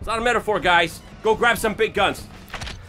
It's not a metaphor, guys. Go grab some big guns.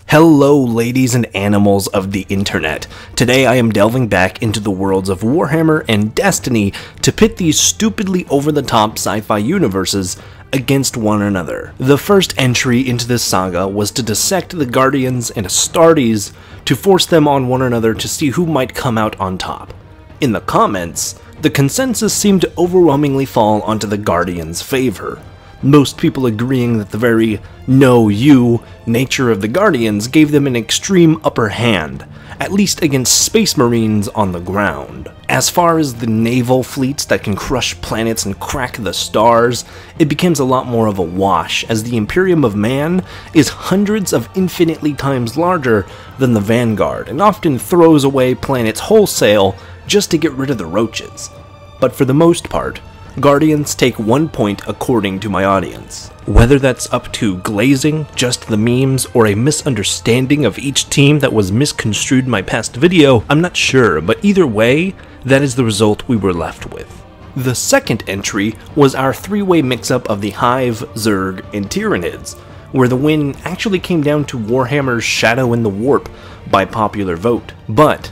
Hello, ladies and animals of the internet. Today I am delving back into the worlds of Warhammer and Destiny to pit these stupidly over-the-top sci-fi universes against one another. The first entry into this saga was to dissect the Guardians and Astartes to force them on one another to see who might come out on top. In the comments, the consensus seemed to overwhelmingly fall onto the Guardians' favor, most people agreeing that the very know-you nature of the Guardians gave them an extreme upper hand, at least against space marines on the ground. As far as the naval fleets that can crush planets and crack the stars, it becomes a lot more of a wash, as the Imperium of Man is hundreds of infinitely times larger than the Vanguard, and often throws away planets wholesale just to get rid of the roaches. But for the most part, Guardians take 1 point according to my audience. Whether that's up to glazing, just the memes, or a misunderstanding of each team that was misconstrued in my past video, I'm not sure, but either way, that is the result we were left with. The second entry was our three-way mix-up of the Hive, Zerg, and Tyranids, where the win actually came down to Warhammer's Shadow in the Warp by popular vote. But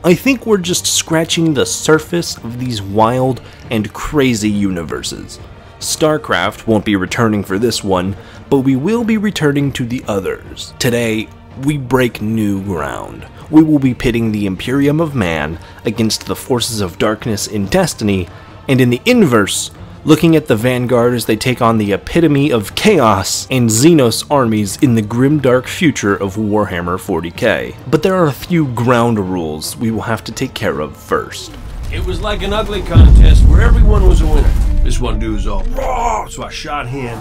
I think we're just scratching the surface of these wild and crazy universes. StarCraft won't be returning for this one, but we will be returning to the others. Today, we break new ground. We will be pitting the Imperium of Man against the forces of darkness in Destiny, and in the inverse, looking at the Vanguard as they take on the epitome of chaos and Xenos armies in the grimdark future of Warhammer 40k. But there are a few ground rules we will have to take care of first. It was like an ugly contest where everyone was a winner. This one dude was all, "Raw!" So I shot him,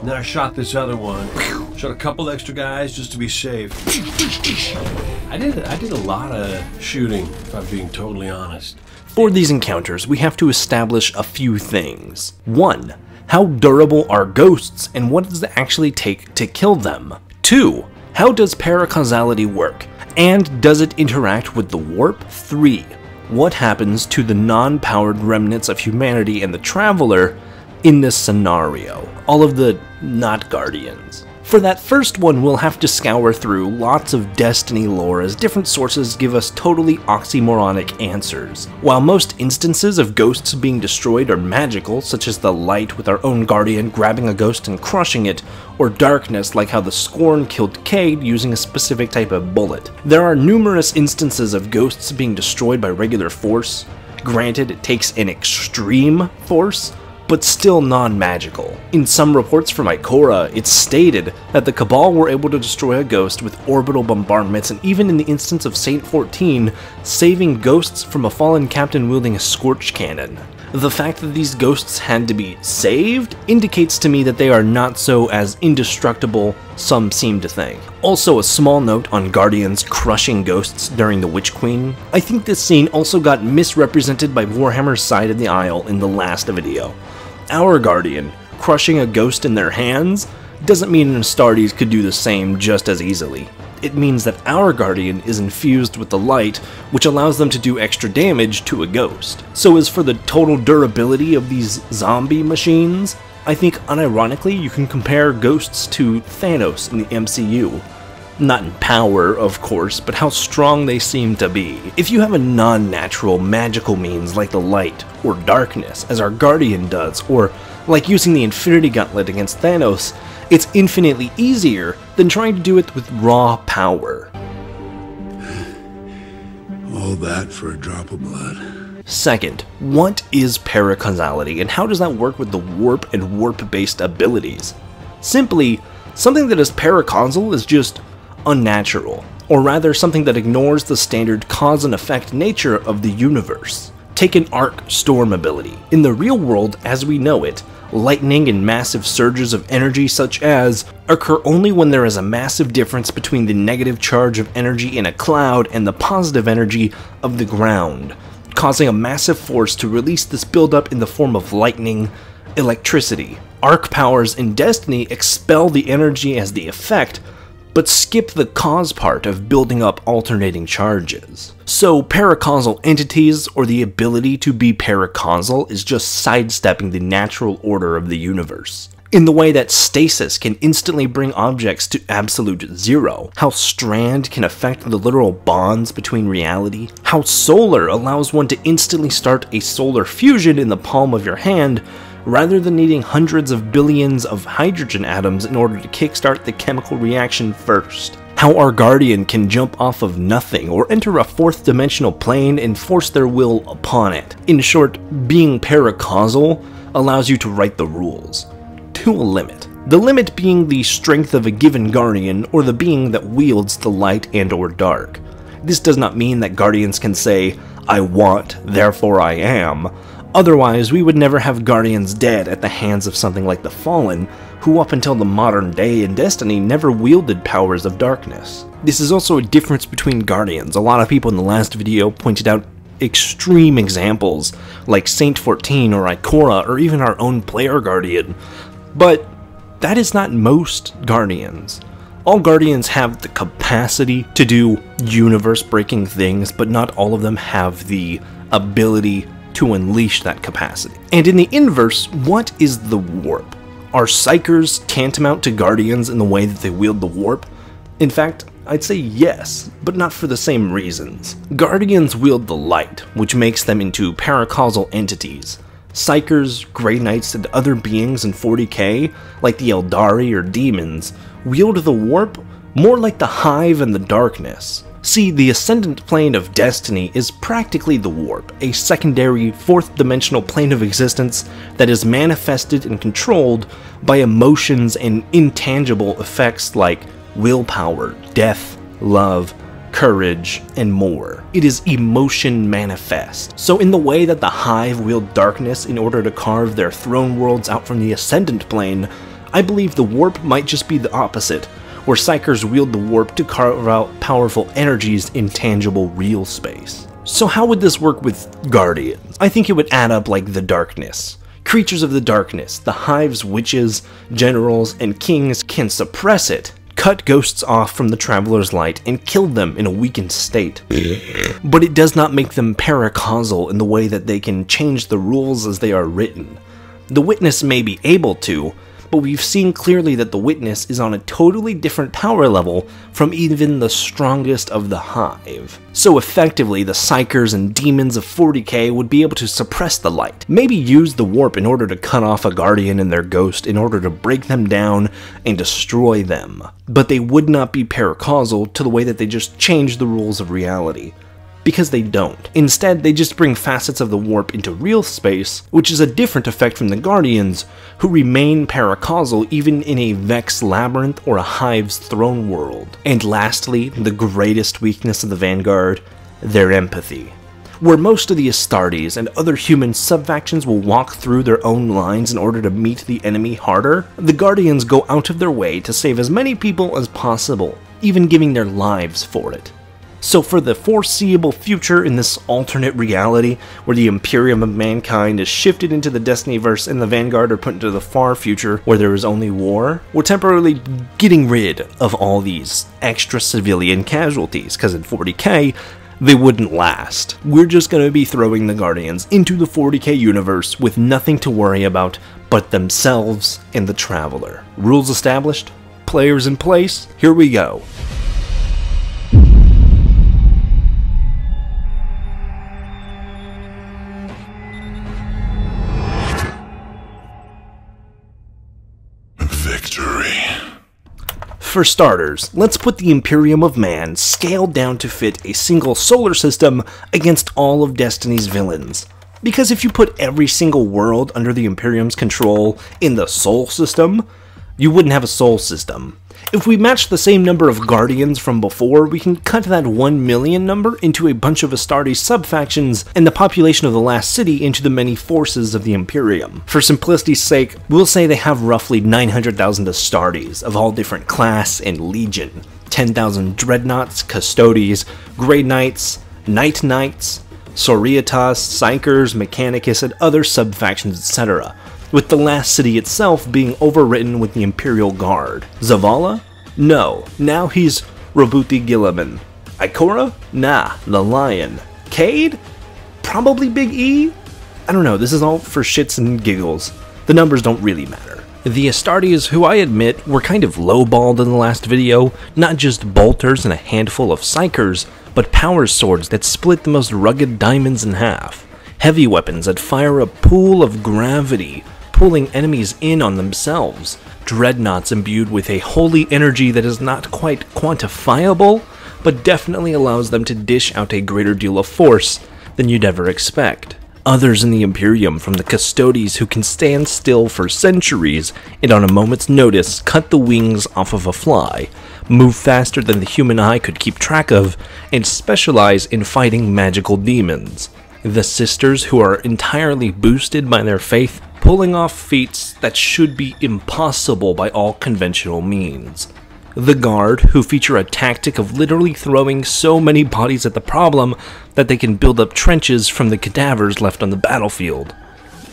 and then I shot this other one. Shot a couple extra guys just to be safe. I did a lot of shooting, if I'm being totally honest. For these encounters, we have to establish a few things. 1. How durable are ghosts, and what does it actually take to kill them? 2. How does paracausality work, and does it interact with the warp? 3. What happens to the non-powered remnants of humanity and the Traveler in this scenario? All of the not Guardians. For that first one, we'll have to scour through lots of Destiny lore as different sources give us totally oxymoronic answers. While most instances of ghosts being destroyed are magical, such as the light with our own Guardian grabbing a ghost and crushing it, or darkness like how the Scorn killed Cade using a specific type of bullet, there are numerous instances of ghosts being destroyed by regular force. Granted, it takes an extreme force, but still non-magical. In some reports from Ikora, it's stated that the Cabal were able to destroy a ghost with orbital bombardments, and even in the instance of Saint 14, saving ghosts from a fallen captain wielding a Scorch Cannon. The fact that these ghosts had to be saved indicates to me that they are not so as indestructible some seem to think. Also, a small note on Guardians crushing ghosts during the Witch Queen. I think this scene also got misrepresented by Warhammer's side of the aisle in the last video. Our Guardian crushing a ghost in their hands doesn't mean an Astartes could do the same just as easily. It means that our Guardian is infused with the light, which allows them to do extra damage to a ghost. So as for the total durability of these zombie machines, I think unironically you can compare ghosts to Thanos in the MCU. Not in power, of course, but how strong they seem to be. If you have a non-natural magical means like the light, or darkness, as our Guardian does, or like using the Infinity Gauntlet against Thanos, it's infinitely easier than trying to do it with raw power. All that for a drop of blood. Second, what is paracausality, and how does that work with the warp and warp-based abilities? Simply, something that is paracausal is just unnatural, or rather something that ignores the standard cause and effect nature of the universe. Take an arc storm ability. In the real world as we know it, lightning and massive surges of energy such as occur only when there is a massive difference between the negative charge of energy in a cloud and the positive energy of the ground, causing a massive force to release this buildup in the form of lightning, electricity. Arc powers in Destiny expel the energy as the effect, but skip the cause part of building up alternating charges. So paracausal entities, or the ability to be paracausal, is just sidestepping the natural order of the universe. in the way that stasis can instantly bring objects to absolute zero, how strand can affect the literal bonds between reality, how solar allows one to instantly start a solar fusion in the palm of your hand, rather than needing hundreds of billions of hydrogen atoms in order to kickstart the chemical reaction first. How our guardian can jump off of nothing or enter a fourth-dimensional plane and force their will upon it. In short, being paracausal allows you to write the rules. To a limit. The limit being the strength of a given guardian or the being that wields the light and or dark. This does not mean that guardians can say, "I want, therefore I am." Otherwise, we would never have guardians dead at the hands of something like the Fallen, who up until the modern day in Destiny never wielded powers of darkness. This is also a difference between guardians. A lot of people in the last video pointed out extreme examples like Saint 14 or Ikora or even our own player guardian. But that is not most guardians. All guardians have the capacity to do universe-breaking things, but not all of them have the ability to unleash that capacity. And in the inverse, what is the warp? Are Psykers tantamount to guardians in the way that they wield the warp? In fact, I'd say yes, but not for the same reasons. Guardians wield the light, which makes them into paracausal entities. Psykers, Grey Knights, and other beings in 40k, like the Eldari or demons, wield the warp more like the Hive and the darkness. See, the Ascendant Plane of Destiny is practically the warp, a secondary, fourth-dimensional plane of existence that is manifested and controlled by emotions and intangible effects like willpower, death, love, courage, and more. It is emotion manifest. So in the way that the Hive wield darkness in order to carve their throne worlds out from the Ascendant Plane, I believe the warp might just be the opposite, where Psykers wield the warp to carve out powerful energies in tangible real space. So how would this work with Guardians? I think it would add up like the darkness. Creatures of the darkness, the Hive's witches, generals, and kings can suppress it, cut ghosts off from the Traveler's Light, and kill them in a weakened state. But it does not make them paracausal in the way that they can change the rules as they are written. The Witness may be able to, but we've seen clearly that the Witness is on a totally different power level from even the strongest of the Hive. So effectively, the Psykers and demons of 40k would be able to suppress the light, maybe use the warp in order to cut off a guardian and their ghost in order to break them down and destroy them. But they would not be paracausal to the way that they just change the rules of reality. Because they don't. Instead, they just bring facets of the warp into real space, which is a different effect from the Guardians, who remain paracausal even in a Vex labyrinth or a Hive's throne world. And lastly, the greatest weakness of the Vanguard, their empathy. Where most of the Astartes and other human subfactions will walk through their own lines in order to meet the enemy harder, the Guardians go out of their way to save as many people as possible, even giving their lives for it. So for the foreseeable future in this alternate reality, where the Imperium of mankind is shifted into the Destinyverse and the Vanguard are put into the far future where there is only war, we're temporarily getting rid of all these extra civilian casualties, because in 40k, they wouldn't last. We're just going to be throwing the Guardians into the 40k universe with nothing to worry about but themselves and the Traveler. Rules established? Players in place? Here we go. For starters, let's put the Imperium of Man scaled down to fit a single solar system against all of Destiny's villains. Because if you put every single world under the Imperium's control in the Sol system, you wouldn't have a Sol system. If we match the same number of Guardians from before, we can cut that 1 million number into a bunch of Astartes subfactions and the population of the last city into the many forces of the Imperium. For simplicity's sake, we'll say they have roughly 900,000 Astartes of all different class and legion, 10,000 Dreadnoughts, Custodes, Grey Knights, Night Knights, Soriatas, Psykers, Mechanicus, and other subfactions, etc., with the last city itself being overwritten with the Imperial Guard. Zavala? No. Now he's Robuti Gilliman. Ikora? Nah, the Lion. Cade? Probably Big E? I don't know, this is all for shits and giggles. The numbers don't really matter. The Astartes, who I admit were kind of lowballed in the last video, not just bolters and a handful of psychers, but power swords that split the most rugged diamonds in half, heavy weapons that fire a pool of gravity, pulling enemies in on themselves, dreadnoughts imbued with a holy energy that is not quite quantifiable, but definitely allows them to dish out a greater deal of force than you'd ever expect. Others in the Imperium, from the Custodes who can stand still for centuries and on a moment's notice cut the wings off of a fly, move faster than the human eye could keep track of, and specialize in fighting magical demons. The Sisters, who are entirely boosted by their faith, pulling off feats that should be impossible by all conventional means. The Guard, who feature a tactic of literally throwing so many bodies at the problem that they can build up trenches from the cadavers left on the battlefield.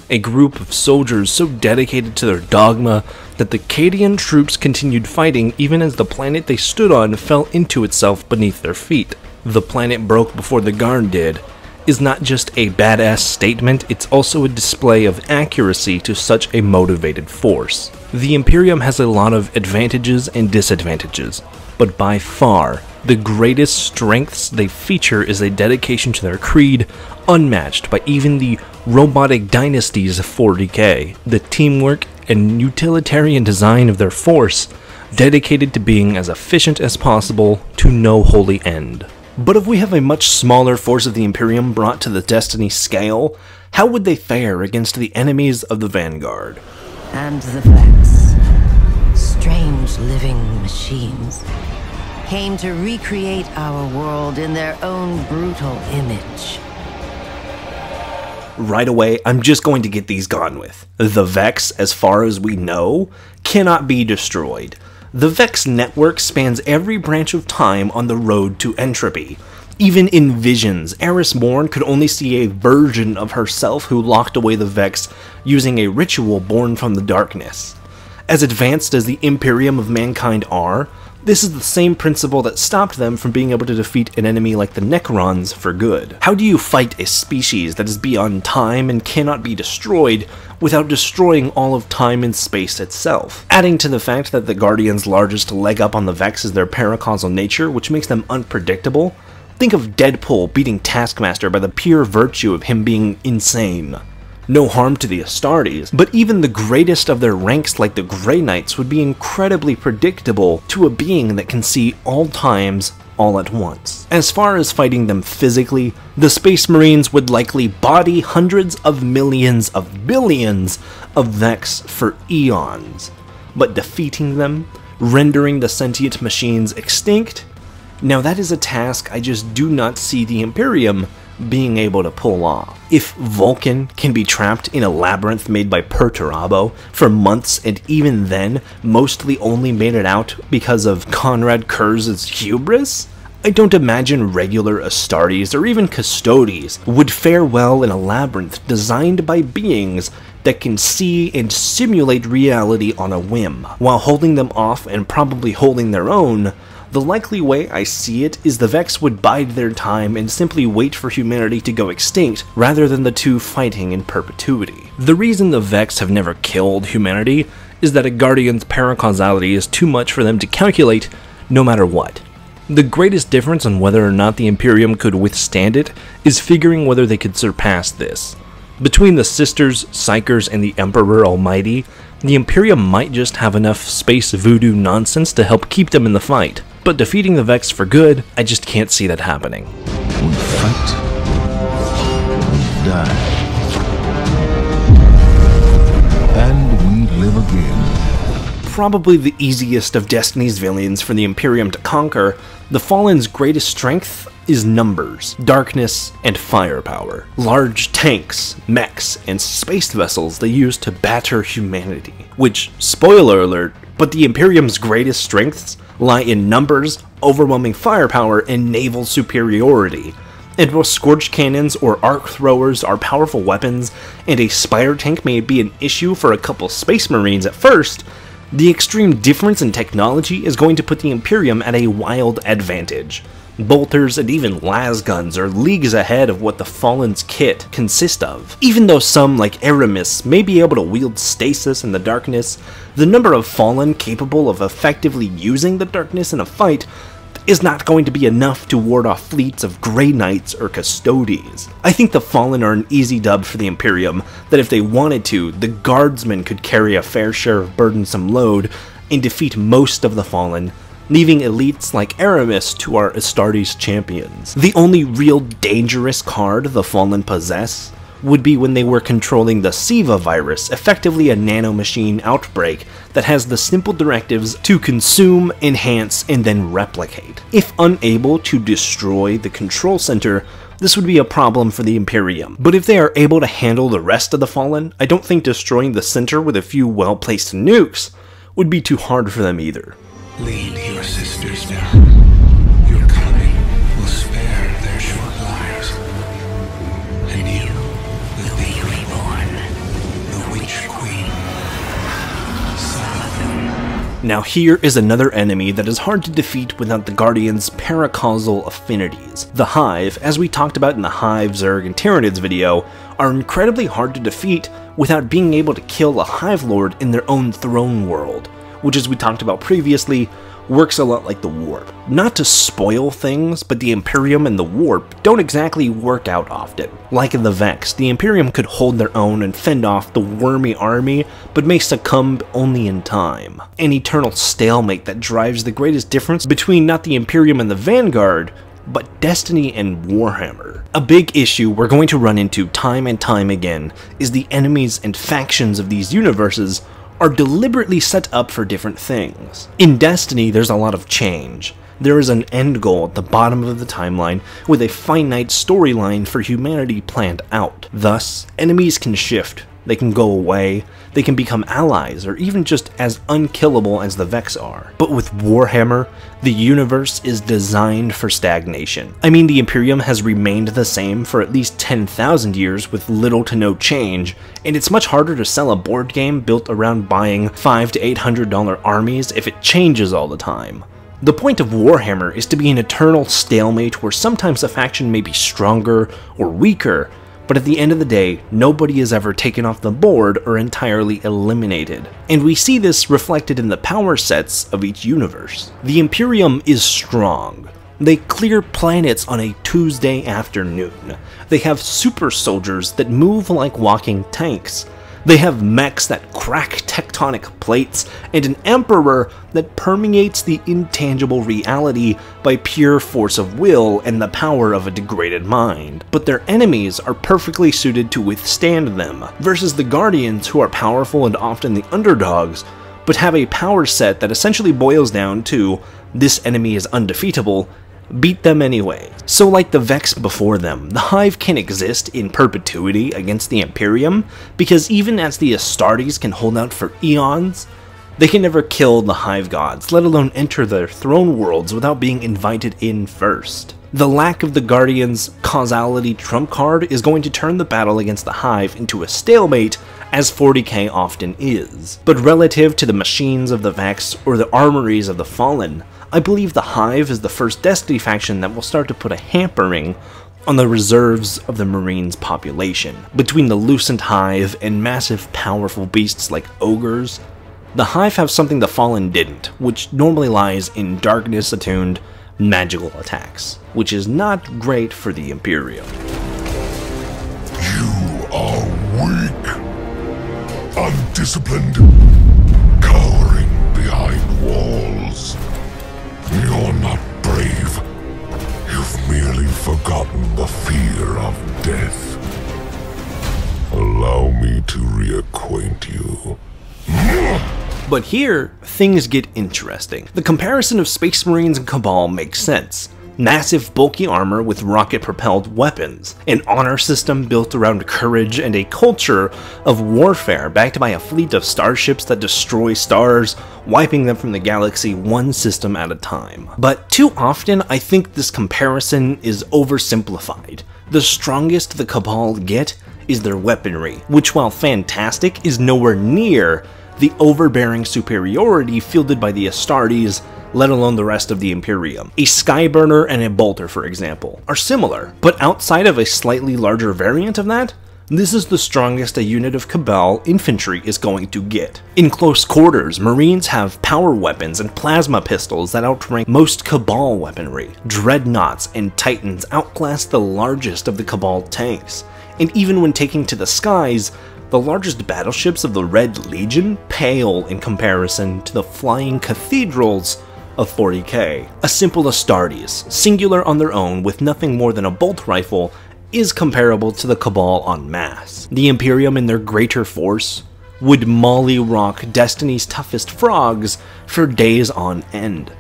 A group of soldiers so dedicated to their dogma that the Cadian troops continued fighting even as the planet they stood on fell into itself beneath their feet. The planet broke before the Guard did is not just a badass statement, it's also a display of accuracy to such a motivated force. The Imperium has a lot of advantages and disadvantages, but by far, the greatest strengths they feature is a dedication to their creed, unmatched by even the robotic dynasties of 40k, the teamwork and utilitarian design of their force, dedicated to being as efficient as possible to no holy end. But if we have a much smaller force of the Imperium brought to the Destiny scale, how would they fare against the enemies of the Vanguard? And the Vex, strange living machines, came to recreate our world in their own brutal image. Right away, I'm just going to get these gone with. The Vex, as far as we know, cannot be destroyed. The Vex network spans every branch of time on the road to entropy. Even in visions, Eris Morn could only see a version of herself who locked away the Vex using a ritual born from the darkness. As advanced as the Imperium of mankind are, this is the same principle that stopped them from being able to defeat an enemy like the Necrons for good. How do you fight a species that is beyond time and cannot be destroyed without destroying all of time and space itself? Adding to the fact that the Guardians' largest leg up on the Vex is their paracausal nature, which makes them unpredictable, think of Deadpool beating Taskmaster by the pure virtue of him being insane. No harm to the Astartes, but even the greatest of their ranks like the Grey Knights would be incredibly predictable to a being that can see all times all at once. As far as fighting them physically, the Space Marines would likely body hundreds of millions of billions of Vex for eons, but defeating them, rendering the sentient machines extinct, now that is a task I just do not see the Imperium being able to pull off. If Vulcan can be trapped in a labyrinth made by Perturabo for months and even then mostly only made it out because of Conrad Kurz's hubris, I don't imagine regular Astartes or even Custodes would fare well in a labyrinth designed by beings that can see and simulate reality on a whim. While holding them off and probably holding their own, the likely way I see it is the Vex would bide their time and simply wait for humanity to go extinct, rather than the two fighting in perpetuity. The reason the Vex have never killed humanity is that a Guardian's paracausality is too much for them to calculate no matter what. The greatest difference on whether or not the Imperium could withstand it is figuring whether they could surpass this. Between the Sisters, Psychers, and the Emperor Almighty, the Imperium might just have enough space voodoo nonsense to help keep them in the fight. But defeating the Vex for good, I just can't see that happening. We fight, we die, and we live again. Probably the easiest of Destiny's villains for the Imperium to conquer, the Fallen's greatest strength is numbers, darkness, and firepower. Large tanks, mechs, and space vessels they use to batter humanity. Which, spoiler alert, but the Imperium's greatest strengths lie in numbers, overwhelming firepower, and naval superiority. And while Scorch Cannons or Arc Throwers are powerful weapons, and a Spider Tank may be an issue for a couple Space Marines at first, the extreme difference in technology is going to put the Imperium at a wild advantage. Bolters and even lasguns are leagues ahead of what the Fallen's kit consists of. Even though some, like Aramis, may be able to wield stasis in the darkness, the number of Fallen capable of effectively using the darkness in a fight is not going to be enough to ward off fleets of Grey Knights or Custodes. I think the Fallen are an easy dub for the Imperium, that if they wanted to, the Guardsmen could carry a fair share of burdensome load and defeat most of the Fallen, leaving elites like Aramis to our Astartes champions. The only real dangerous card the Fallen possess would be when they were controlling the Siva virus, effectively a nanomachine outbreak that has the simple directives to consume, enhance, and then replicate. If unable to destroy the control center, this would be a problem for the Imperium. But if they are able to handle the rest of the Fallen, I don't think destroying the center with a few well-placed nukes would be too hard for them either. Lead your sisters now. Your coming will spare their short lives. And you will be reborn, the Witch Queen. Now here is another enemy that is hard to defeat without the Guardian's paracausal affinities. The Hive, as we talked about in the Hive, Zerg, and Tyranids video, are incredibly hard to defeat without being able to kill a Hive Lord in their own throne world, which, as we talked about previously, works a lot like the Warp. Not to spoil things, but the Imperium and the Warp don't exactly work out often. Like in the Vex, the Imperium could hold their own and fend off the wormy army, but may succumb only in time. An eternal stalemate that drives the greatest difference between not the Imperium and the Vanguard, but Destiny and Warhammer. A big issue we're going to run into time and time again is the enemies and factions of these universes are deliberately set up for different things. In Destiny, there's a lot of change. There is an end goal at the bottom of the timeline with a finite storyline for humanity planned out. Thus, enemies can shift, they can go away, they can become allies, or even just as unkillable as the Vex are. But with Warhammer, the universe is designed for stagnation. I mean, the Imperium has remained the same for at least 10,000 years with little to no change, and it's much harder to sell a board game built around buying $500 to $800 armies if it changes all the time. The point of Warhammer is to be an eternal stalemate where sometimes a faction may be stronger or weaker, but at the end of the day, nobody is ever taken off the board or entirely eliminated. And we see this reflected in the power sets of each universe. The Imperium is strong. They clear planets on a Tuesday afternoon. They have super soldiers that move like walking tanks. They have mechs that crack tectonic plates, and an emperor that permeates the intangible reality by pure force of will and the power of a degraded mind. But their enemies are perfectly suited to withstand them, versus the Guardians, who are powerful and often the underdogs, but have a power set that essentially boils down to, this enemy is undefeatable, beat them anyway. So like the Vex before them, the Hive can exist in perpetuity against the Imperium, because even as the Astartes can hold out for eons, they can never kill the Hive gods, let alone enter their throne worlds without being invited in first. The lack of the Guardian's causality trump card is going to turn the battle against the Hive into a stalemate, as 40k often is. But relative to the machines of the Vex or the armories of the Fallen, I believe the Hive is the first Destiny faction that will start to put a hampering on the reserves of the Marines' population. Between the Lucent Hive and massive powerful beasts like ogres, the Hive have something the Fallen didn't, which normally lies in darkness-attuned magical attacks, which is not great for the Imperium. You are weak, undisciplined, cowering behind walls. You're not brave. You've merely forgotten the fear of death. Allow me to reacquaint you. But here, things get interesting. The comparison of Space Marines and Cabal makes sense. Massive bulky armor with rocket-propelled weapons, an honor system built around courage, and a culture of warfare backed by a fleet of starships that destroy stars, wiping them from the galaxy one system at a time. But too often, I think this comparison is oversimplified. The strongest the Cabal get is their weaponry, which, while fantastic, is nowhere near the overbearing superiority fielded by the Astartes, let alone the rest of the Imperium. A Skyburner and a Bolter, for example, are similar, but outside of a slightly larger variant of that, this is the strongest a unit of Cabal infantry is going to get. In close quarters, Marines have power weapons and plasma pistols that outrank most Cabal weaponry. Dreadnoughts and Titans outclass the largest of the Cabal tanks, and even when taking to the skies, the largest battleships of the Red Legion pale in comparison to the flying cathedrals of 40k. A simple Astartes, singular on their own with nothing more than a bolt rifle, is comparable to the Cabal en masse. The Imperium in their greater force would molly-rock Destiny's toughest frogs for days on end.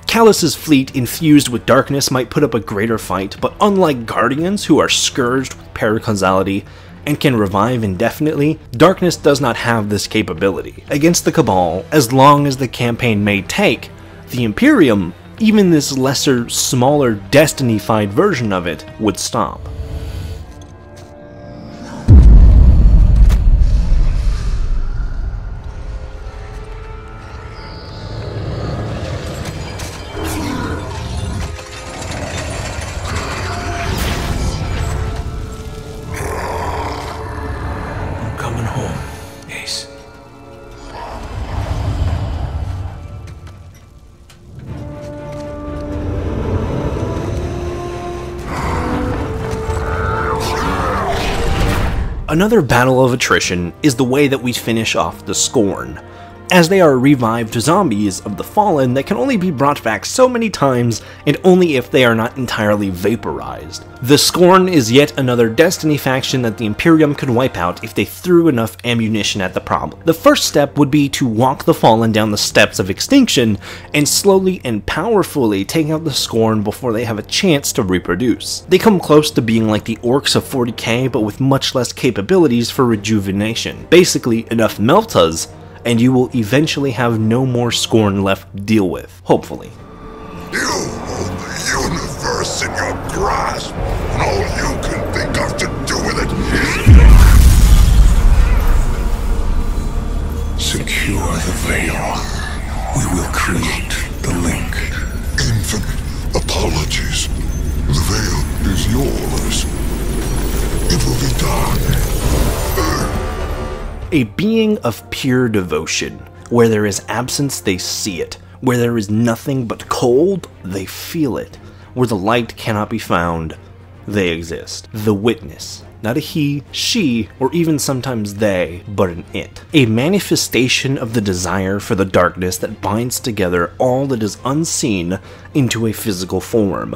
Callus's fleet infused with darkness might put up a greater fight, but unlike Guardians who are scourged with paracausality and can revive indefinitely, Darkness does not have this capability. Against the Cabal, as long as the campaign may take, the Imperium, even this lesser, smaller, Destiny-fied version of it, would stop. Another battle of attrition is the way that we finish off the Scorn, as they are revived zombies of the Fallen that can only be brought back so many times and only if they are not entirely vaporized. The Scorn is yet another Destiny faction that the Imperium could wipe out if they threw enough ammunition at the problem. The first step would be to walk the Fallen down the steps of extinction and slowly and powerfully take out the Scorn before they have a chance to reproduce. They come close to being like the Orcs of 40k but with much less capabilities for rejuvenation. Basically enough Meltas and you will eventually have no more Scorn left to deal with, hopefully. You hold the universe in your grasp, and all you can think of to do with it is... Secure the veil. We will create the link. Infinite apologies. The veil is yours. It will be done. A being of pure devotion. Where there is absence, they see it. Where there is nothing but cold, they feel it. Where the light cannot be found, they exist. The witness. Not a he, she, or even sometimes they, but an it. A manifestation of the desire for the darkness that binds together all that is unseen into a physical form.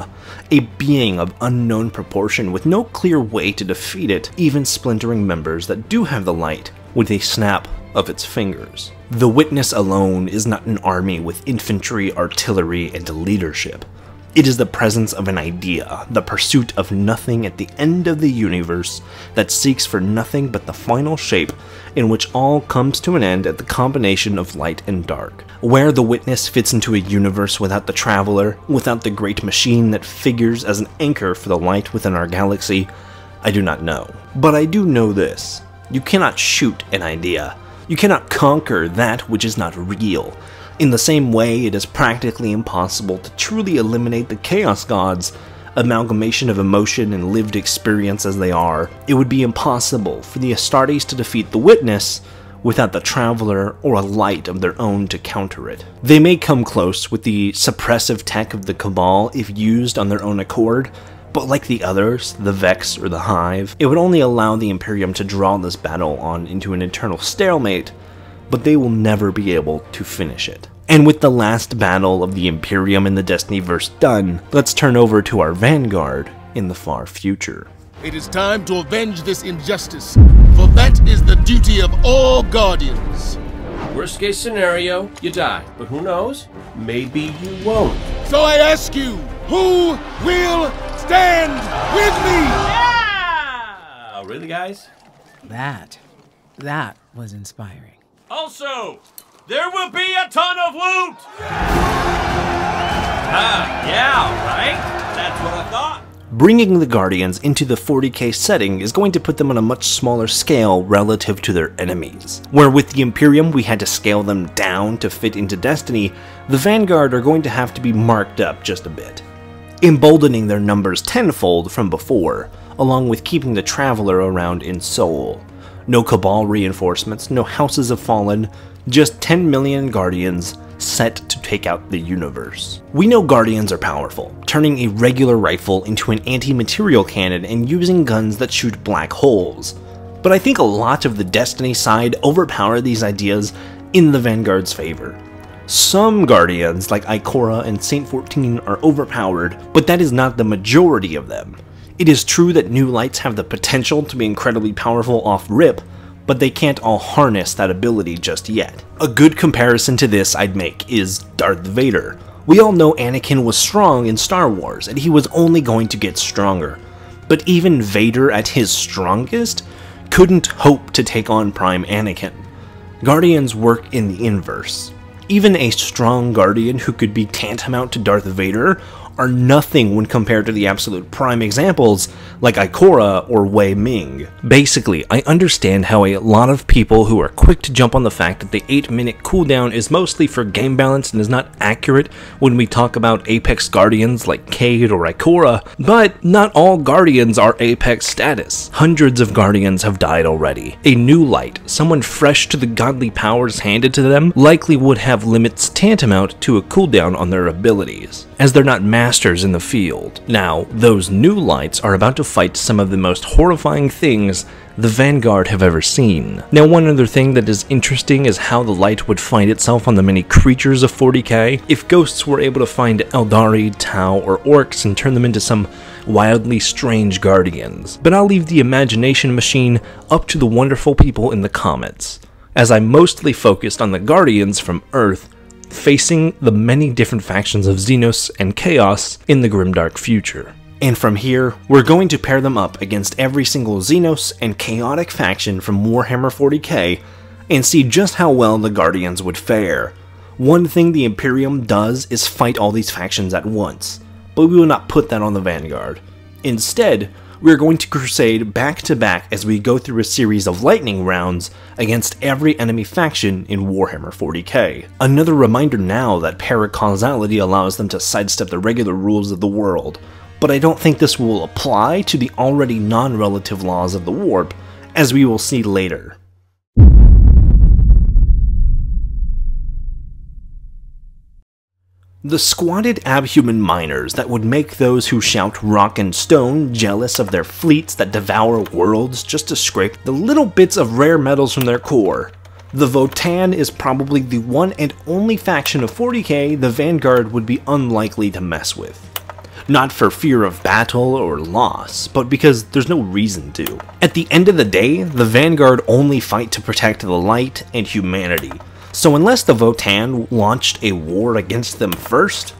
A being of unknown proportion with no clear way to defeat it, even splintering members that do have the light with a snap of its fingers. The witness alone is not an army with infantry, artillery, and leadership. It is the presence of an idea, the pursuit of nothing at the end of the universe that seeks for nothing but the final shape in which all comes to an end at the combination of light and dark. Where the witness fits into a universe without the traveler, without the great machine that figures as an anchor for the light within our galaxy, I do not know. But I do know this. You cannot shoot an idea. You cannot conquer that which is not real. In the same way, it is practically impossible to truly eliminate the Chaos Gods, amalgamation of emotion and lived experience as they are. It would be impossible for the Astartes to defeat the Witness without the Traveler or a light of their own to counter it. They may come close with the suppressive tech of the Cabal if used on their own accord, but like the others, the Vex or the Hive, it would only allow the Imperium to draw this battle on into an eternal stalemate, but they will never be able to finish it. And with the last battle of the Imperium in the Destinyverse done, let's turn over to our vanguard in the far future. It is time to avenge this injustice, for that is the duty of all Guardians. Worst case scenario, you die. But who knows? Maybe you won't. So I ask you, who will stand with me? Yeah! Really, guys? That was inspiring. Also, there will be a ton of loot! Yeah, right? That's what I thought. Bringing the Guardians into the 40k setting is going to put them on a much smaller scale relative to their enemies. Where with the Imperium we had to scale them down to fit into Destiny, the Vanguard are going to have to be marked up just a bit, emboldening their numbers tenfold from before, along with keeping the Traveler around in soul. No Cabal reinforcements, no Houses of Fallen, just 10 million Guardians set to take out the universe. We know Guardians are powerful, turning a regular rifle into an anti-material cannon and using guns that shoot black holes. But I think a lot of the Destiny side overpower these ideas in the Vanguard's favor. Some Guardians, like Ikora and Saint 14, are overpowered, but that is not the majority of them. It is true that new lights have the potential to be incredibly powerful off-rip, but they can't all harness that ability just yet. A good comparison to this I'd make is Darth Vader. We all know Anakin was strong in Star Wars, and he was only going to get stronger. But even Vader at his strongest couldn't hope to take on Prime Anakin. Guardians work in the inverse. Even a strong Guardian who could be tantamount to Darth Vader are nothing when compared to the absolute prime examples like Ikora or Wei Ming. Basically, I understand how a lot of people who are quick to jump on the fact that the 8-minute cooldown is mostly for game balance and is not accurate when we talk about Apex Guardians like Cade or Ikora, but not all Guardians are Apex status. Hundreds of Guardians have died already. A new light, someone fresh to the godly powers handed to them, likely would have limits tantamount to a cooldown on their abilities, as they're not masters in the field. Now, those new lights are about to fight some of the most horrifying things the Vanguard have ever seen. Now, one other thing that is interesting is how the light would find itself on the many creatures of 40k. If ghosts were able to find Eldari, Tau, or Orcs and turn them into some wildly strange guardians. But I'll leave the imagination machine up to the wonderful people in the comments, as I mostly focused on the Guardians from Earth facing the many different factions of Xenos and Chaos in the grimdark future. And from here, we're going to pair them up against every single Xenos and Chaotic faction from Warhammer 40k and see just how well the Guardians would fare. One thing the Imperium does is fight all these factions at once, but we will not put that on the Vanguard. Instead, we are going to crusade back to back as we go through a series of lightning rounds against every enemy faction in Warhammer 40k. Another reminder now that paracausality allows them to sidestep the regular rules of the world, but I don't think this will apply to the already non-relative laws of the warp, as we will see later. The squatted abhuman miners that would make those who shout rock and stone jealous of their fleets that devour worlds just to scrape the little bits of rare metals from their core. The Votann is probably the one and only faction of 40k the Vanguard would be unlikely to mess with. Not for fear of battle or loss, but because there's no reason to. At the end of the day, the Vanguard only fight to protect the light and humanity. So unless the Votann launched a war against them first,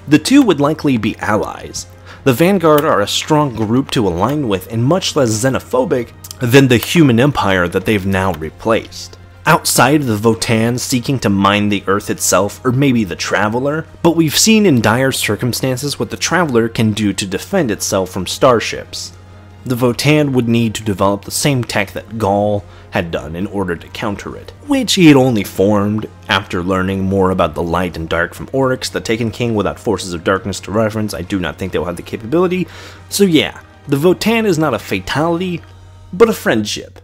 the two would likely be allies. The Vanguard are a strong group to align with and much less xenophobic than the human empire that they've now replaced. Outside of the Votann seeking to mine the Earth itself, or maybe the Traveler, but we've seen in dire circumstances what the Traveler can do to defend itself from starships. The Votann would need to develop the same tech that Gaul had done in order to counter it, which he had only formed after learning more about the light and dark from Oryx, the Taken King. Without Forces of Darkness to reference, I do not think they'll have the capability. So yeah, the Votann is not a fatality, but a friendship.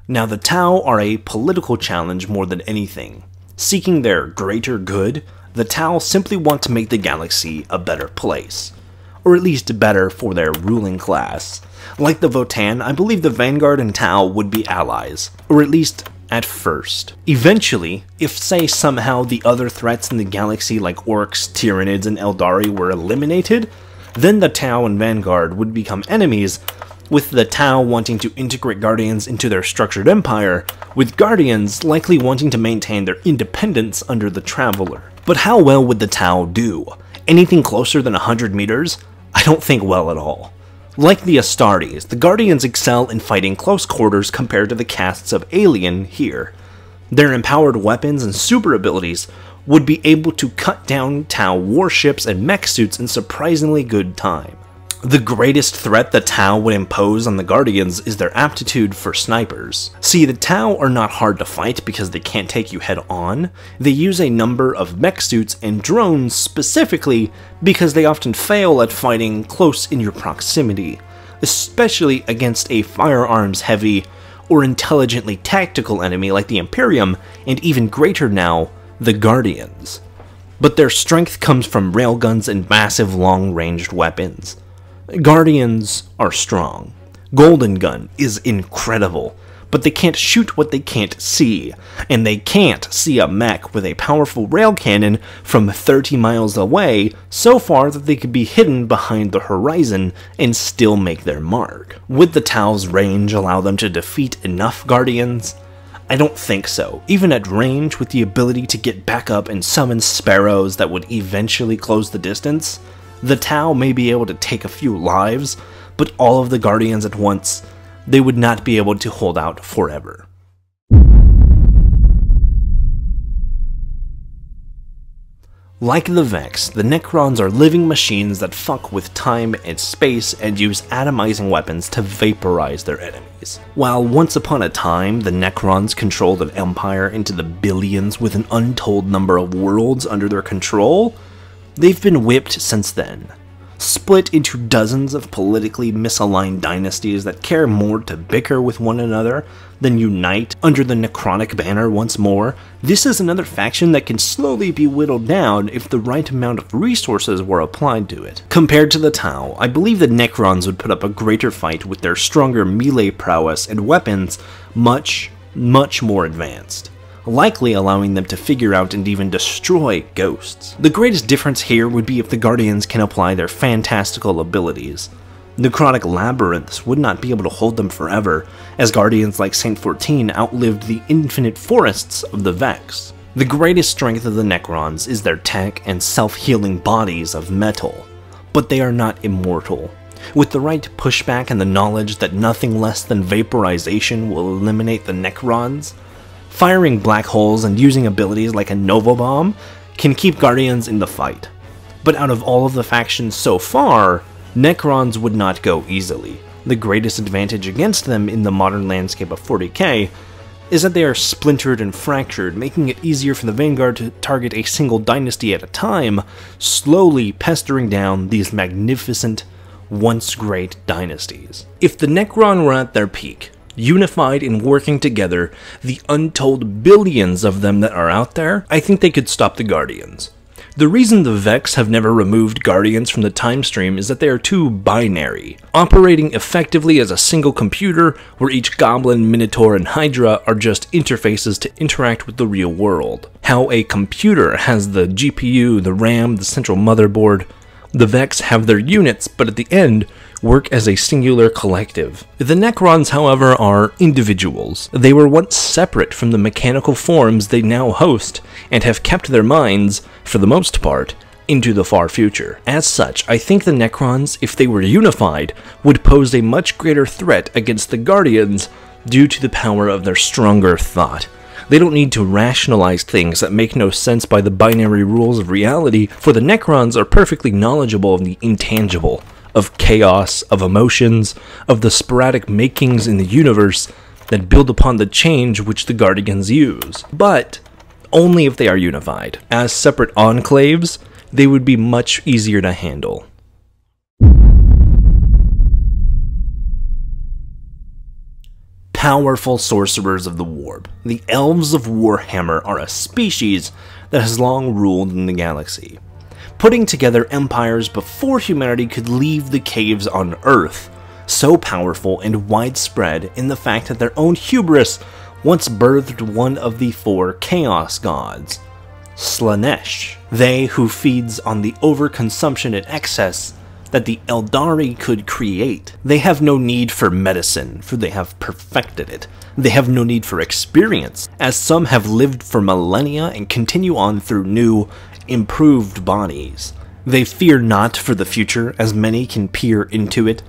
Now the Tau are a political challenge more than anything. Seeking their greater good, the Tau simply want to make the galaxy a better place, or at least better for their ruling class. Like the Votann, I believe the Vanguard and Tau would be allies, or at least at first. Eventually, if say somehow the other threats in the galaxy like Orcs, Tyranids, and Eldari were eliminated, then the Tau and Vanguard would become enemies, with the Tau wanting to integrate Guardians into their structured empire, with Guardians likely wanting to maintain their independence under the Traveler. But how well would the Tau do? Anything closer than 100 meters? I don't think well at all. Like the Astartes, the Guardians excel in fighting close quarters compared to the casts of Alien here. Their empowered weapons and super abilities would be able to cut down Tau warships and mech suits in surprisingly good time. The greatest threat the Tau would impose on the Guardians is their aptitude for snipers. See, the Tau are not hard to fight because they can't take you head on. They use a number of mech suits and drones specifically because they often fail at fighting close in your proximity, especially against a firearms heavy or intelligently tactical enemy like the Imperium, and even greater now, the Guardians. But their strength comes from railguns and massive long-ranged weapons. Guardians are strong. Golden Gun is incredible, but they can't shoot what they can't see, and they can't see a mech with a powerful rail cannon from 30 miles away so far that they could be hidden behind the horizon and still make their mark. Would the Tau's range allow them to defeat enough Guardians? I don't think so. Even at range, with the ability to get back up and summon sparrows that would eventually close the distance, the Tau may be able to take a few lives, but all of the Guardians at once, they would not be able to hold out forever. Like the Vex, the Necrons are living machines that fuck with time and space and use atomizing weapons to vaporize their enemies. While once upon a time, the Necrons controlled an empire into the billions with an untold number of worlds under their control, they've been whipped since then, split into dozens of politically misaligned dynasties that care more to bicker with one another than unite under the Necronic banner once more. This is another faction that can slowly be whittled down if the right amount of resources were applied to it. Compared to the Tau, I believe the Necrons would put up a greater fight with their stronger melee prowess and weapons much more advanced, likely allowing them to figure out and even destroy ghosts. The greatest difference here would be if the Guardians can apply their fantastical abilities. Necrotic labyrinths would not be able to hold them forever, as Guardians like Saint 14 outlived the infinite forests of the Vex. The greatest strength of the Necrons is their tech and self-healing bodies of metal, but they are not immortal. With the right pushback and the knowledge that nothing less than vaporization will eliminate the Necrons, firing black holes and using abilities like a Nova Bomb can keep Guardians in the fight. But out of all of the factions so far, Necrons would not go easily. The greatest advantage against them in the modern landscape of 40k is that they are splintered and fractured, making it easier for the Vanguard to target a single dynasty at a time, slowly pestering down these magnificent, once great dynasties. If the Necron were at their peak, unified and working together, the untold billions of them that are out there, I think they could stop the Guardians. The reason the Vex have never removed Guardians from the time stream is that they are too binary, operating effectively as a single computer where each Goblin, Minotaur, and Hydra are just interfaces to interact with the real world. How a computer has the GPU, the RAM, the central motherboard, the Vex have their units, but at the end, work as a singular collective. The Necrons, however, are individuals. They were once separate from the mechanical forms they now host, and have kept their minds, for the most part, into the far future. As such, I think the Necrons, if they were unified, would pose a much greater threat against the Guardians due to the power of their stronger thought. They don't need to rationalize things that make no sense by the binary rules of reality, for the Necrons are perfectly knowledgeable of the intangible, of chaos, of emotions, of the sporadic makings in the universe that build upon the change which the Guardians use. But only if they are unified. As separate enclaves, they would be much easier to handle. Powerful sorcerers of the warp. The Elves of Warhammer are a species that has long ruled in the galaxy, putting together empires before humanity could leave the caves on Earth, so powerful and widespread in the fact that their own hubris once birthed one of the 4 chaos gods, Slaanesh, they who feeds on the overconsumption and excess that the Eldari could create. They have no need for medicine, for they have perfected it. They have no need for experience, as some have lived for millennia and continue on through new, improved bodies. They fear not for the future, as many can peer into it.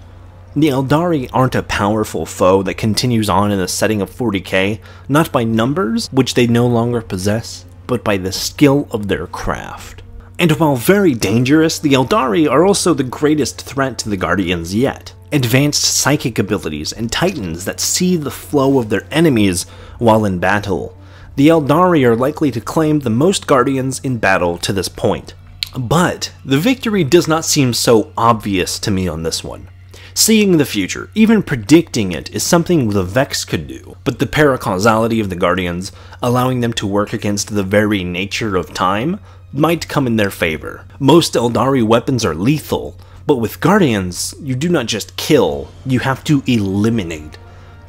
The Eldari aren't a powerful foe that continues on in the setting of 40k, not by numbers, which they no longer possess, but by the skill of their craft. And while very dangerous, the Eldari are also the greatest threat to the Guardians yet. Advanced psychic abilities and titans that see the flow of their enemies while in battle. The Eldari are likely to claim the most Guardians in battle to this point. But the victory does not seem so obvious to me on this one. Seeing the future, even predicting it, is something the Vex could do, but the paracausality of the Guardians, allowing them to work against the very nature of time, might come in their favor. Most Eldari weapons are lethal, but with Guardians, you do not just kill, you have to eliminate.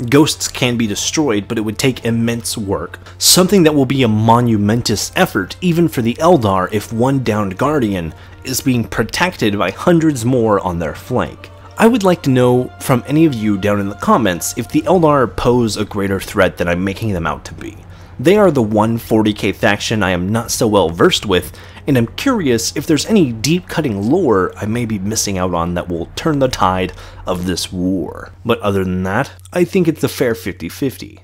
Ghosts can be destroyed, but it would take immense work, something that will be a monumentous effort even for the Eldar if one downed Guardian is being protected by hundreds more on their flank. I would like to know from any of you down in the comments if the Eldar pose a greater threat than I'm making them out to be. They are the 140k faction I am not so well versed with, and I'm curious if there's any deep-cutting lore I may be missing out on that will turn the tide of this war. But other than that, I think it's a fair 50-50.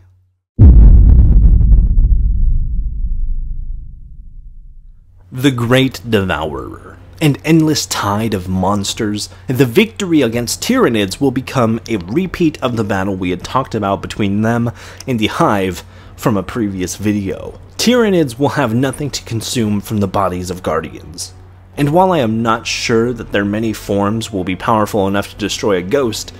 The Great Devourer. An endless tide of monsters, the victory against Tyranids will become a repeat of the battle we had talked about between them and the Hive from a previous video. Tyranids will have nothing to consume from the bodies of Guardians. And while I am not sure that their many forms will be powerful enough to destroy a ghost,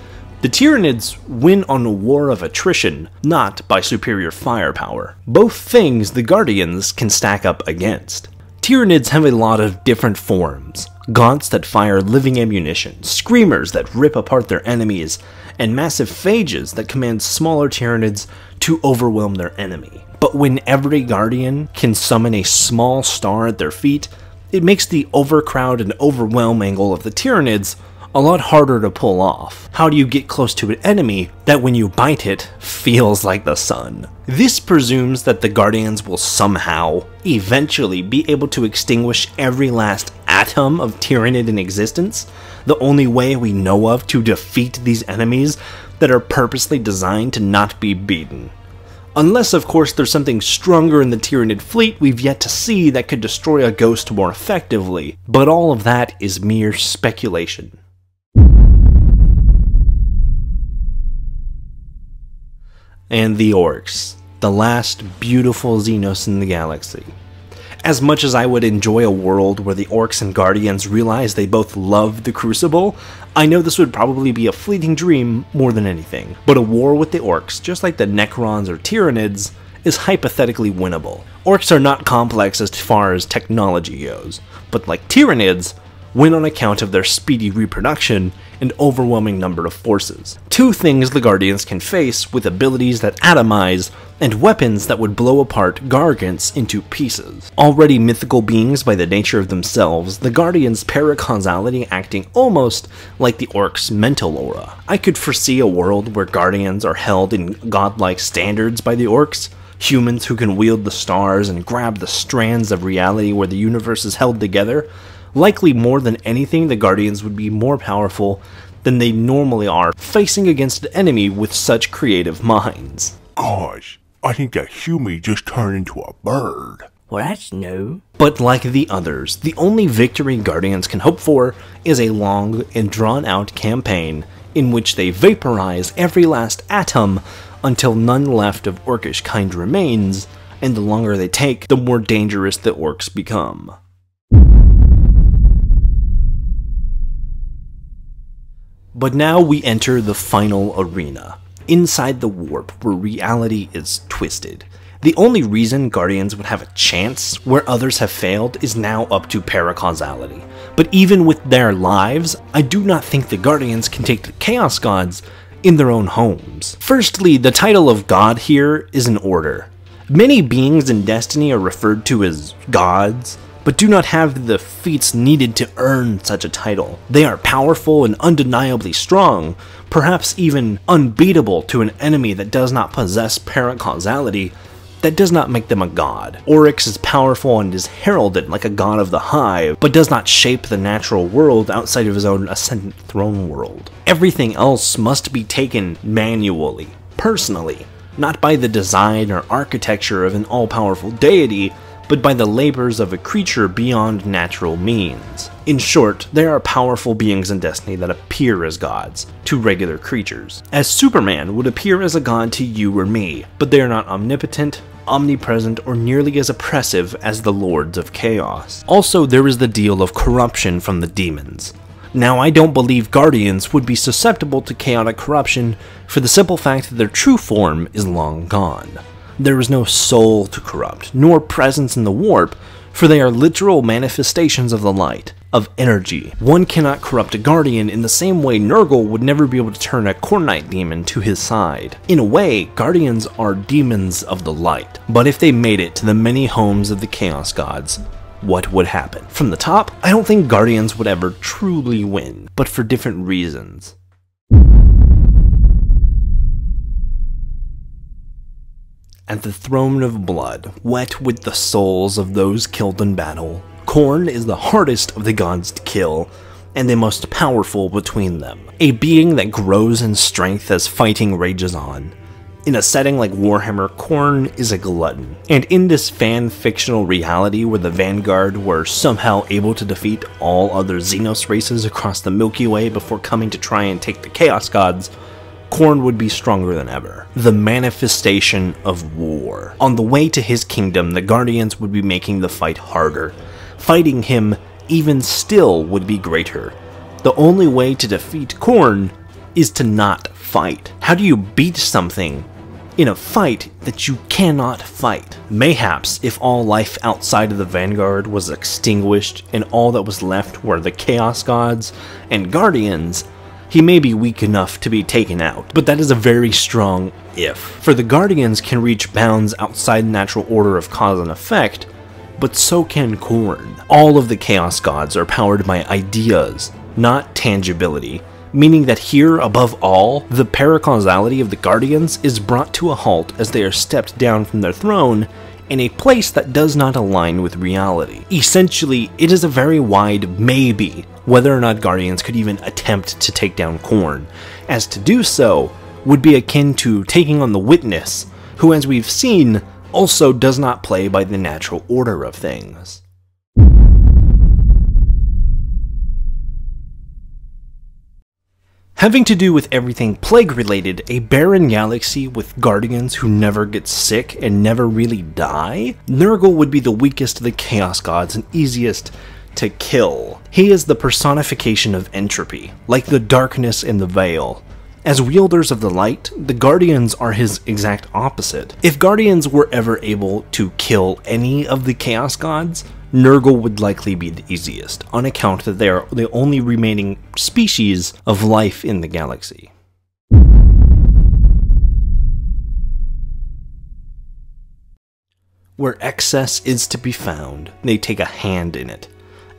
the Tyranids win on a war of attrition, not by superior firepower. Both things the Guardians can stack up against. Tyranids have a lot of different forms. Gaunts that fire living ammunition, screamers that rip apart their enemies, and massive phages that command smaller Tyranids to overwhelm their enemy. But when every Guardian can summon a small star at their feet, it makes the overcrowd and overwhelm angle of the Tyranids a lot harder to pull off. How do you get close to an enemy that when you bite it, feels like the sun? This presumes that the Guardians will somehow, eventually, be able to extinguish every last atom of Tyranid in existence, the only way we know of to defeat these enemies that are purposely designed to not be beaten. Unless, of course, there's something stronger in the Tyranid fleet we've yet to see that could destroy a ghost more effectively, but all of that is mere speculation. And the Orcs, the last beautiful Xenos in the galaxy. As much as I would enjoy a world where the Orcs and Guardians realize they both love the Crucible, I know this would probably be a fleeting dream more than anything. But a war with the Orcs, just like the Necrons or Tyranids, is hypothetically winnable. Orcs are not complex as far as technology goes, but like Tyranids, win on account of their speedy reproduction and overwhelming number of forces. Two things the Guardians can face with abilities that atomize and weapons that would blow apart Gargants into pieces. Already mythical beings by the nature of themselves, the Guardians' paracausality acting almost like the Orcs' mental aura. I could foresee a world where Guardians are held in godlike standards by the Orcs, humans who can wield the stars and grab the strands of reality where the universe is held together. Likely more than anything, the Guardians would be more powerful than they normally are, facing against an enemy with such creative minds. Gosh, I think that human just turned into a bird. Well, that's new. But like the others, the only victory Guardians can hope for is a long and drawn-out campaign in which they vaporize every last atom until none left of Orcish kind remains, and the longer they take, the more dangerous the Orcs become. But now we enter the final arena, inside the warp where reality is twisted. The only reason Guardians would have a chance where others have failed is now up to paracausality. But even with their lives, I do not think the Guardians can take the Chaos Gods in their own homes. Firstly, the title of God here is in order. Many beings in Destiny are referred to as gods, but do not have the feats needed to earn such a title. They are powerful and undeniably strong, perhaps even unbeatable to an enemy that does not possess paracausality. That does not make them a god. Oryx is powerful and is heralded like a god of the Hive, but does not shape the natural world outside of his own ascendant throne world. Everything else must be taken manually, personally, not by the design or architecture of an all-powerful deity, but by the labors of a creature beyond natural means. In short, there are powerful beings in Destiny that appear as gods to regular creatures, as Superman would appear as a god to you or me, but they are not omnipotent, omnipresent, or nearly as oppressive as the Lords of Chaos. Also, there is the deal of corruption from the demons. Now, I don't believe Guardians would be susceptible to chaotic corruption for the simple fact that their true form is long gone. There is no soul to corrupt, nor presence in the warp, for they are literal manifestations of the light, of energy. One cannot corrupt a Guardian in the same way Nurgle would never be able to turn a Cornite demon to his side. In a way, Guardians are demons of the light, but if they made it to the many homes of the Chaos Gods, what would happen? From the top, I don't think Guardians would ever truly win, but for different reasons. At the throne of blood, wet with the souls of those killed in battle, Khorne is the hardest of the gods to kill, and the most powerful between them. A being that grows in strength as fighting rages on. In a setting like Warhammer, Khorne is a glutton, and in this fan-fictional reality where the Vanguard were somehow able to defeat all other Xenos races across the Milky Way before coming to try and take the Chaos Gods, Khorne would be stronger than ever. The manifestation of war. On the way to his kingdom, the Guardians would be making the fight harder. Fighting him, even still, would be greater. The only way to defeat Khorne is to not fight. How do you beat something in a fight that you cannot fight? Mayhaps if all life outside of the Vanguard was extinguished and all that was left were the Chaos Gods and Guardians, he may be weak enough to be taken out, but that is a very strong if. For the Guardians can reach bounds outside the natural order of cause and effect, but so can Khorne. All of the Chaos Gods are powered by ideas, not tangibility, meaning that here, above all, the paracausality of the Guardians is brought to a halt as they are stepped down from their throne in a place that does not align with reality. Essentially, it is a very wide maybe whether or not Guardians could even attempt to take down Khorne, as to do so would be akin to taking on the Witness, who, as we've seen, also does not play by the natural order of things. Having to do with everything plague-related, a barren galaxy with Guardians who never get sick and never really die, Nurgle would be the weakest of the Chaos Gods and easiest to kill. He is the personification of entropy, like the darkness in the Veil. As wielders of the light, the Guardians are his exact opposite. If Guardians were ever able to kill any of the Chaos Gods, Nurgle would likely be the easiest, on account that they are the only remaining species of life in the galaxy. Where excess is to be found, they take a hand in it.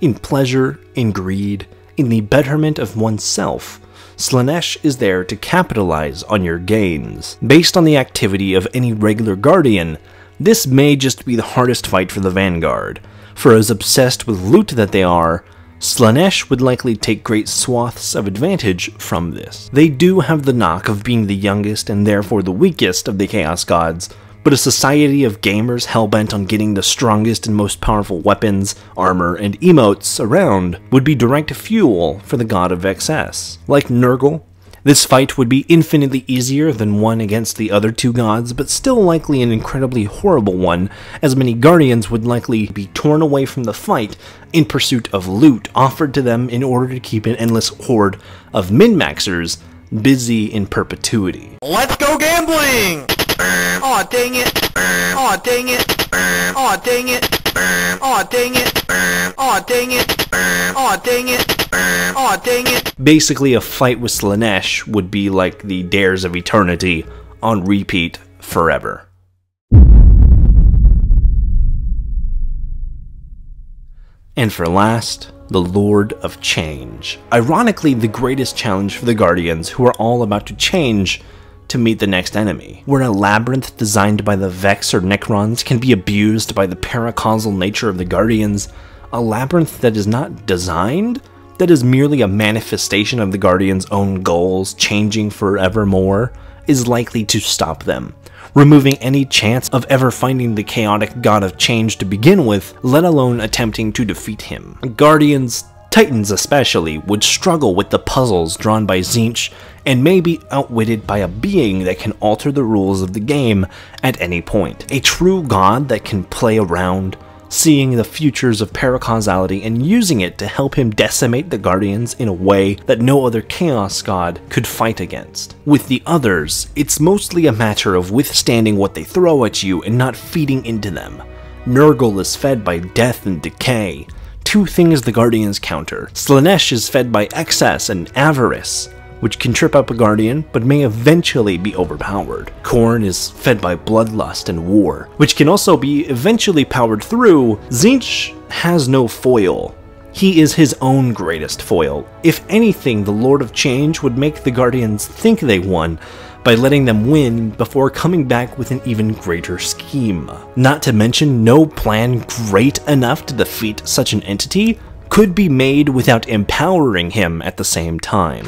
In pleasure, in greed, in the betterment of oneself, Slaanesh is there to capitalize on your gains. Based on the activity of any regular Guardian, this may just be the hardest fight for the Vanguard. For as obsessed with loot that they are, Slaanesh would likely take great swaths of advantage from this. They do have the knock of being the youngest and therefore the weakest of the Chaos Gods, but a society of gamers hellbent on getting the strongest and most powerful weapons, armor, and emotes around would be direct fuel for the God of Excess. Like Nurgle, this fight would be infinitely easier than one against the other two gods, but still likely an incredibly horrible one, as many Guardians would likely be torn away from the fight in pursuit of loot offered to them in order to keep an endless horde of min-maxers busy in perpetuity. Let's go gambling! Aw, dang it! Aw, dang it! Aw, dang it! Aw, dang it! Aw, dang it! Aw, dang it! Aw, dang it! Basically, a fight with Slaanesh would be like the Dares of Eternity on repeat forever. And for last, the Lord of Change. Ironically, the greatest challenge for the Guardians, who are all about to change to meet the next enemy. Where a labyrinth designed by the Vex or Necrons can be abused by the paracausal nature of the Guardians, a labyrinth that is not designed, that is merely a manifestation of the Guardians' own goals changing forevermore, is likely to stop them. removing any chance of ever finding the chaotic god of change to begin with, let alone attempting to defeat him. Guardians, Titans especially, would struggle with the puzzles drawn by Tzeentch and may be outwitted by a being that can alter the rules of the game at any point. A true god that can play around, seeing the futures of paracausality and using it to help him decimate the Guardians in a way that no other Chaos God could fight against. With the others, it's mostly a matter of withstanding what they throw at you and not feeding into them. Nurgle is fed by death and decay, two things the Guardians counter. Slaanesh is fed by excess and avarice, which can trip up a Guardian, but may eventually be overpowered. Khorne is fed by bloodlust and war, which can also be eventually powered through. Tzeentch has no foil. He is his own greatest foil. If anything, the Lord of Change would make the Guardians think they won by letting them win before coming back with an even greater scheme. Not to mention, no plan great enough to defeat such an entity could be made without empowering him at the same time.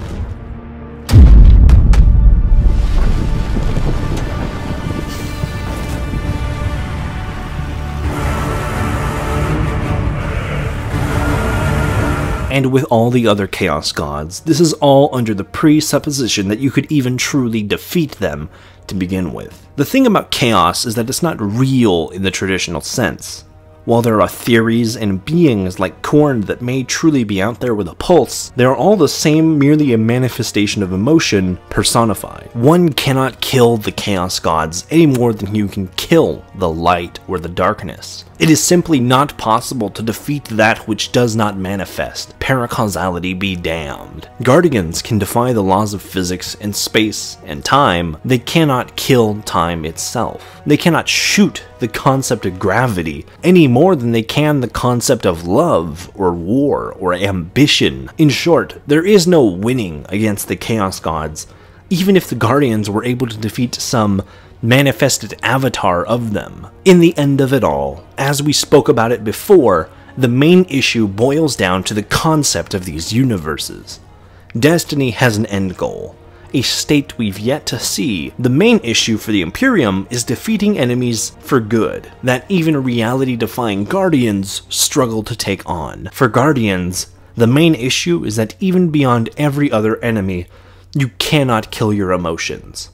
And with all the other Chaos Gods, this is all under the presupposition that you could even truly defeat them to begin with. The thing about Chaos is that it's not real in the traditional sense. While there are theories and beings like Khorne that may truly be out there with a pulse, they are all the same, merely a manifestation of emotion personified. One cannot kill the Chaos Gods any more than you can kill the light or the darkness. It is simply not possible to defeat that which does not manifest. Paracausality be damned. Guardians can defy the laws of physics and space and time. They cannot kill time itself. They cannot shoot the concept of gravity any more than they can the concept of love or war or ambition. In short, there is no winning against the Chaos Gods, even if the Guardians were able to defeat some manifested avatar of them. In the end of it all, as we spoke about it before, the main issue boils down to the concept of these universes. Destiny has an end goal, a state we've yet to see. The main issue for the Imperium is defeating enemies for good, that even reality-defying Guardians struggle to take on. For Guardians, the main issue is that even beyond every other enemy, you cannot kill your emotions,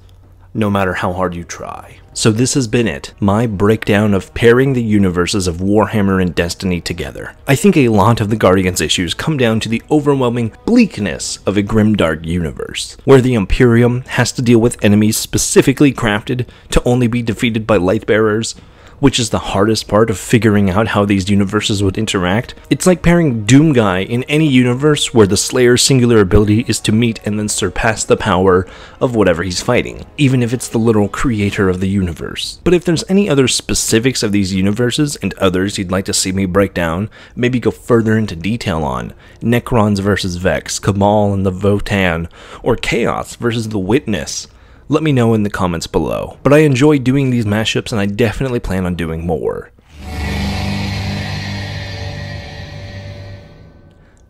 no matter how hard you try. So this has been it, my breakdown of pairing the universes of Warhammer and Destiny together. I think a lot of the Guardians issues come down to the overwhelming bleakness of a grimdark universe, where the Imperium has to deal with enemies specifically crafted to only be defeated by Lightbearers, which is the hardest part of figuring out how these universes would interact. It's like pairing Doomguy in any universe where the Slayer's singular ability is to meet and then surpass the power of whatever he's fighting, even if it's the literal creator of the universe. But if there's any other specifics of these universes and others you'd like to see me break down, maybe go further into detail on, Necrons versus Vex, Cabal and the Votan, or Chaos versus the Witness, let me know in the comments below. But I enjoy doing these mashups and I definitely plan on doing more.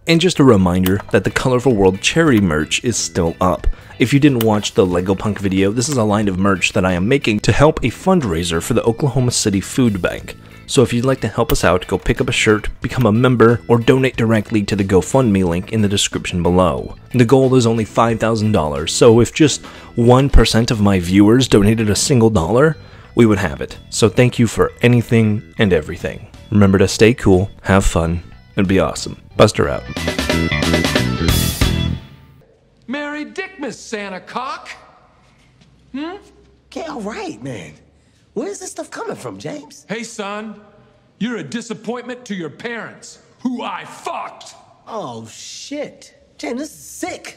And just a reminder that the Colorful World charity merch is still up. If you didn't watch the Lego Punk video, this is a line of merch that I am making to help a fundraiser for the Oklahoma City Food Bank. So if you'd like to help us out, go pick up a shirt, become a member, or donate directly to the GoFundMe link in the description below. The goal is only $5,000, so if just 1% of my viewers donated a single dollar, we would have it. So thank you for anything and everything. Remember to stay cool, have fun, and be awesome. Buster out. Merry Dickmas, Santa Cock! Okay, all right, man. Where's this stuff coming from, James? Hey, son, you're a disappointment to your parents, who I fucked! Oh, shit. James, this is sick.